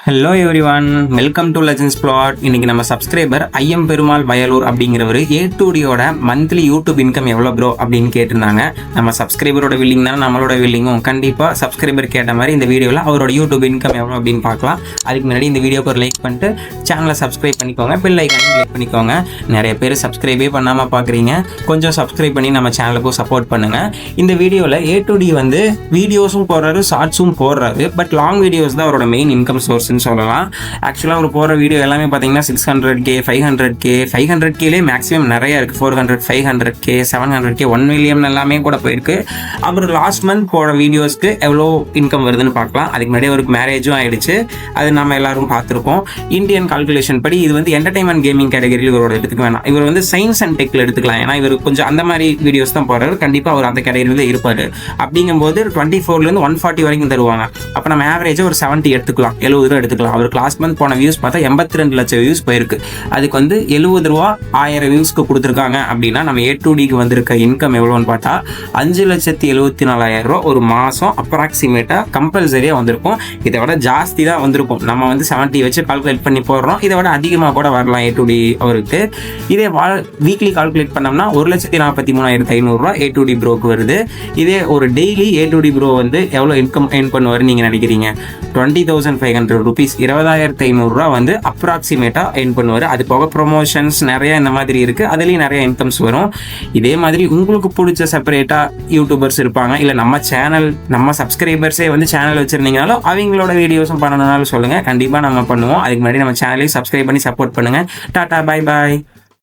Hello everyone, welcome to legends plat. இன்னைக்கு நம்ம subscriber I am Perumal Vayalur அப்படிங்கிறவர் A2Dயோட மந்த்லி யூடியூப் இன்கம் எவ்வளோ ப்ரோ அப்படின்னு கேட்டிருந்தாங்க. நம்ம சப்ஸ்கிரைபரோட வில்லிங் தான் நம்மளோட வில்லிங்கும். கண்டிப்பாக சப்ஸ்கிரைபர் கேட்ட மாதிரி இந்த வீடியோவில் அவரோட யூடியூப் இன்கம் எவ்வளோ அப்படின்னு பார்க்கலாம். அதுக்கு முன்னாடி இந்த வீடியோக்கு ஒரு லைக் பண்ணிட்டு சேனலை சப்ஸ்கிரைப் பண்ணிக்கோங்க, பெல் ஐக்கானையும் கிளிக் பண்ணிக்கோங்க. நிறைய பேர் சப்ஸ்கிரைபே பண்ணாமல் பார்க்குறீங்க, கொஞ்சம் சப்ஸ்கிரைப் பண்ணி நம்ம சேனலுக்கும் சப்போர்ட் பண்ணுங்கள். இந்த வீடியோவில் A2D வந்து வீடியோஸும் போடுறாரு, ஷார்ட்ஸும் போடுறாரு. பட் லாங் வீடியோஸ் தான் அவரோட மெயின் இன்கம் சோர்ஸ் சொல்லலாம். ஆக்சுவலாக அவர் போகிற வீடியோ எல்லாமே பார்த்தீங்கன்னா 600K 500K மேக்ஸிமம் நிறைய இருக்குது. 400 500K 700K 1 million எல்லாமே கூட போயிருக்கு. அவர் லாஸ்ட் மந்த் போகிற வீடியோஸ்க்கு எவ்வளோ இன்கம் வருதுன்னு பார்க்கலாம். அதுக்கு முன்னாடி அவருக்கு மேரேஜும் ஆகிடுச்சு, அது நம்ம எல்லாரும் பார்த்துருக்கோம். இந்தியன் கால்குலேஷன் படி இது வந்து என்டர்டைன்மெண்ட் கேமிங் கேட்டகரியில் இவரோட எடுத்துக்க வேணாம். இவர் வந்து சயின்ஸ் அண்ட் டெக்கில் எடுத்துக்கலாம். ஏன்னா இவர் கொஞ்சம் அந்த மாதிரி வீடியோஸ் தான் போகிறாரு. கண்டிப்பாக அவர் அந்த கேட்டகரியில் இருப்பார். அப்படிங்கும்போது 24 140 வரைக்கும் தருவாங்க. அப்போ நம்ம ஆவரேஜாக ஒரு 70 எடுத்துக்கலாம், 70 எடுத்துக்கலாம். அவருக்கு லாஸ்ட் மந்த் போன வியூஸ் பார்த்தா 82 லட்சம் வியூஸ் போயிருக்கு. அதுக்கு வந்து 70 ரூபா 1000 வியூஸ்க்கு கொடுத்துருக்காங்க. அப்படின்னா நம்ம A2Dக்கு வந்திருக்க இன்கம் எவ்வளோன்னு பார்த்தா 5,74,000 ரூபா ஒரு மாதம் அப்ராக்சிமேட்டாக கம்பல்சரியாக வந்திருக்கும். இதை விட ஜாஸ்தி தான் வந்திருக்கும். நம்ம வந்து 70 வச்சு கால்குலேட் பண்ணி போடுறோம். இதை விட அதிகமாக கூட வரலாம் A2D அவருக்கு. இதே வீக்லி கால்குலேட் பண்ணோம்னா 1,43,500 ரூபா A2D ப்ரோக்கு வருது. இதே ஒரு டெய்லி A2D ப்ரோ வந்து எவ்வளோ இன்கம் ஏர்ன் பண்ணுவார் நீங்கள் நினைக்கிறீங்க? 20,500 rupees 20,500 ரூபா வந்து அப்ராக்சிமேட்டாக ஏர்ன் பண்ணுவார். அது போக ப்ரொமோஷன்ஸ் நிறைய இந்த மாதிரி இருக்குது, அதுலேயும் நிறைய இன்கம்ஸ் வரும். இதே மாதிரி உங்களுக்கு பிடிச்ச செப்பரேட்டாக யூடியூபர்ஸ் இருப்பாங்க, இல்லை நம்ம சேனல் நம்ம சப்ஸ்கிரைபர்ஸே வந்து சேனல் வச்சுருந்தீங்கனாலும் அவங்களோட வீடியோஸும் பண்ணணும்னாலும் சொல்லுங்கள், கண்டிப்பாக நம்ம பண்ணுவோம். அதுக்கு முன்னாடி நம்ம சேனலையும் சப்ஸ்கிரைப் பண்ணி சப்போர்ட் பண்ணுங்கள். Tata, bye bye.